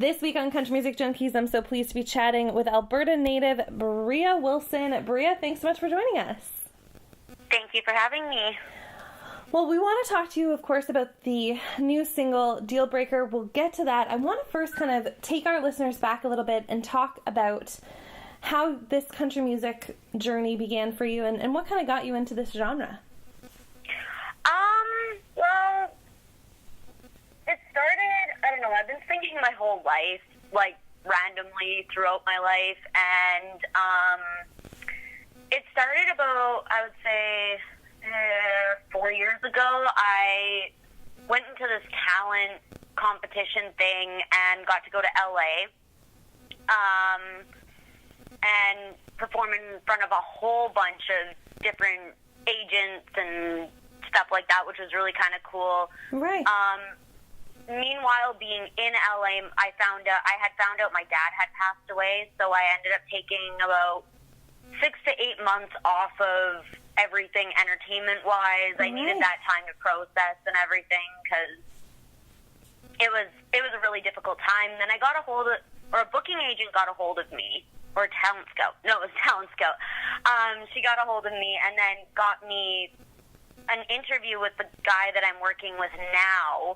This week on Country Music Junkies, I'm so pleased to be chatting with Alberta native Bria Wilson. Bria, thanks so much for joining us. Thank you for having me. Well, we want to talk to you, of course, about the new single, Deal Breaker. We'll get to that. I want to first kind of take our listeners back a little bit and talk about how this country music journey began for you and what kind of got you into this genre. Well, it started, I don't know, I've been singing my whole life, like randomly throughout my life, and it started about, I would say, 4 years ago. I went into this talent competition thing and got to go to LA and perform in front of a whole bunch of different agents and stuff like that, which was really kind of cool. Right. Meanwhile, being in LA, I had found out my dad had passed away, so I ended up taking about 6 to 8 months off of everything entertainment-wise. I needed that time to process and everything because it was a really difficult time. Then I got a booking agent got a hold of me, or Talent Scout. No, it was Talent Scout. She got a hold of me and then got me an interview with the guy that I'm working with now,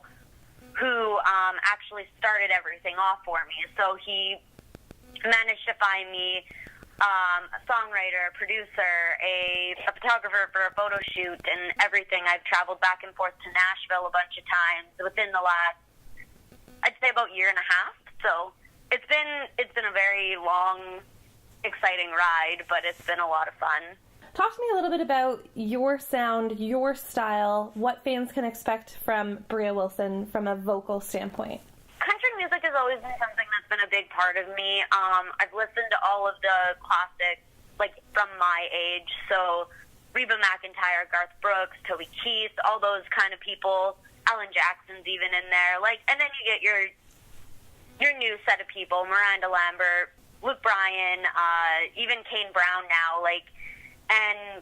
who actually started everything off for me. So he managed to find me a songwriter, a producer, a photographer for a photo shoot, and everything. I've traveled back and forth to Nashville a bunch of times within the last, I'd say, about year and a half. So it's been a very long, exciting ride, but it's been a lot of fun. Talk to me a little bit about your sound, your style, what fans can expect from Bria Wilson from a vocal standpoint. Country music has always been something that's been a big part of me. I've listened to all of the classics, like, from my age. So Reba McEntire, Garth Brooks, Toby Keith, all those kind of people. Alan Jackson's even in there. Like, and then you get your new set of people, Miranda Lambert, Luke Bryan, even Kane Brown now, like. And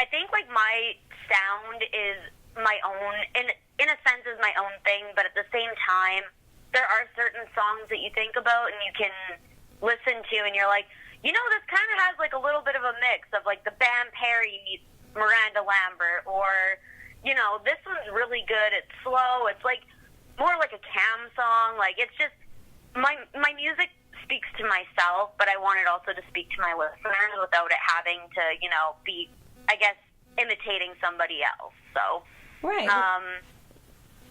I think, like, my sound is my own, in a sense is my own thing, but at the same time, there are certain songs that you think about and you can listen to and you're like, you know, this kind of has, like, a little bit of a mix of, like, the Bam Perry meets Miranda Lambert, or, you know, this one's really good, it's slow, it's, like, more like a Cam song. Like, it's just, my music speaks to myself, but I want it also to speak to my listeners without it having to, you know, be, I guess, imitating somebody else. So, right.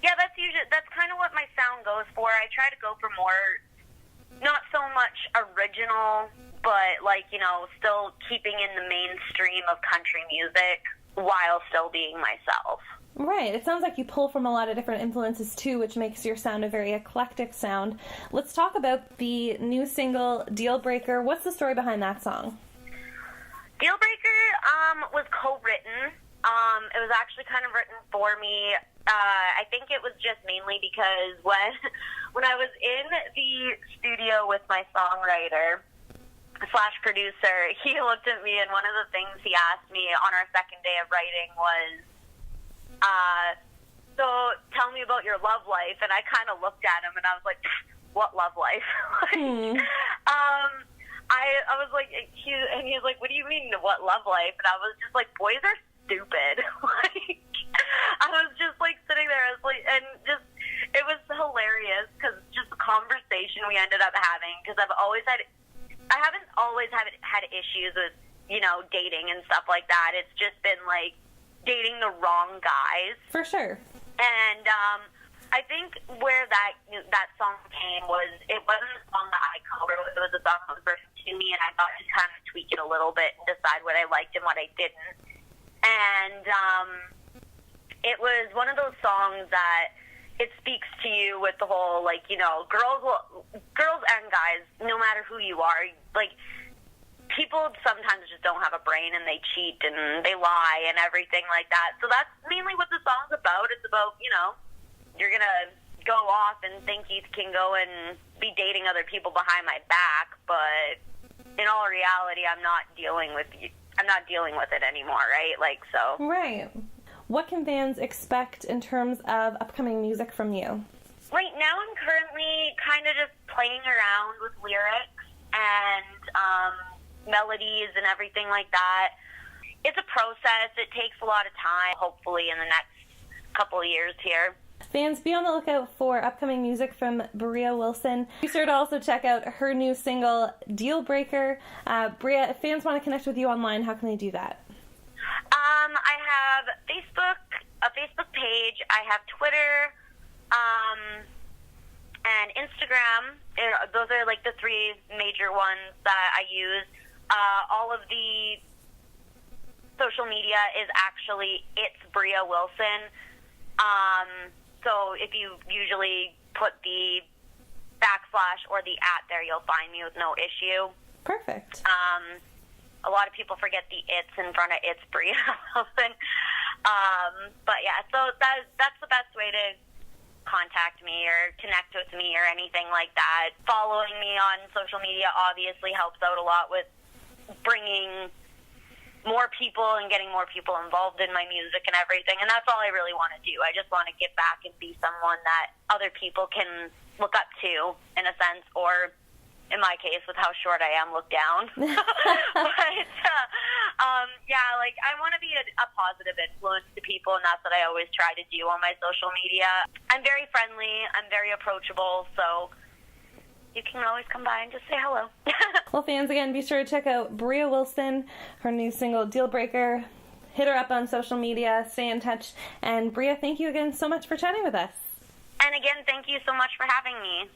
Yeah, that's kind of what my sound goes for. I try to go for more, not so much original, but, like, you know, still keeping in the mainstream of country music while still being myself. Right. It sounds like you pull from a lot of different influences, too, which makes your sound a very eclectic sound. Let's talk about the new single, Deal Breaker. What's the story behind that song? Deal Breaker was co-written. It was actually kind of written for me. I think it was just mainly because when I was in the studio with my songwriter / producer, he looked at me, and one of the things he asked me on our second day of writing was, so tell me about your love life. And I kind of looked at him and I was like, what love life? I was like, he was like, what do you mean, what love life? And I was just like, boys are stupid. Like, I was just like sitting there, I was like, and just, it was hilarious because just the conversation we ended up having, because I haven't always had issues with, you know, dating and stuff like that. It's just been like dating the wrong guys. For sure. And I think where that song came was, it wasn't a song that I co-wrote, it was a song that was written to me, and I thought to kind of tweak it a little bit and decide what I liked and what I didn't. And it was one of those songs that it speaks to you with the whole, like, you know, girls and guys, no matter who you are, like, people sometimes just don't have a brain and they cheat and they lie and everything like that. So that's mainly what the song's about. It's about, you know, you're going to go off and think you can go and be dating other people behind my back, but in all reality, I'm not dealing with it anymore, right? Like, so. Right. What can fans expect in terms of upcoming music from you? Right now I'm currently kind of just playing around with lyrics and melodies and everything like that. It's a process. It takes a lot of time, hopefully in the next couple of years here. Fans, be on the lookout for upcoming music from Bria Wilson. Be sure to also check out her new single, Deal Breaker. Bria, if fans want to connect with you online, how can they do that? I have a Facebook page. I have Twitter, and Instagram. Those are like the three major ones that I use. All of the social media is actually It's Bria Wilson. So if you usually put the / or the @ there, you'll find me with no issue. Perfect. A lot of people forget the it's in front of It's Bria Wilson. But yeah, so that's the best way to contact me or connect with me or anything like that. Following me on social media obviously helps out a lot with bringing more people and getting more people involved in my music and everything, and that's all I really want to do. I just want to give back and be someone that other people can look up to, in a sense, or in my case, with how short I am, look down. But yeah, like, I want to be a positive influence to people, and that's what I always try to do on my social media. I'm very friendly, I'm very approachable, so you can always come by and just say hello. Well, fans, again, be sure to check out Bria Wilson, her new single, Deal Breaker. Hit her up on social media, stay in touch. And Bria, thank you again so much for chatting with us. And again, thank you so much for having me.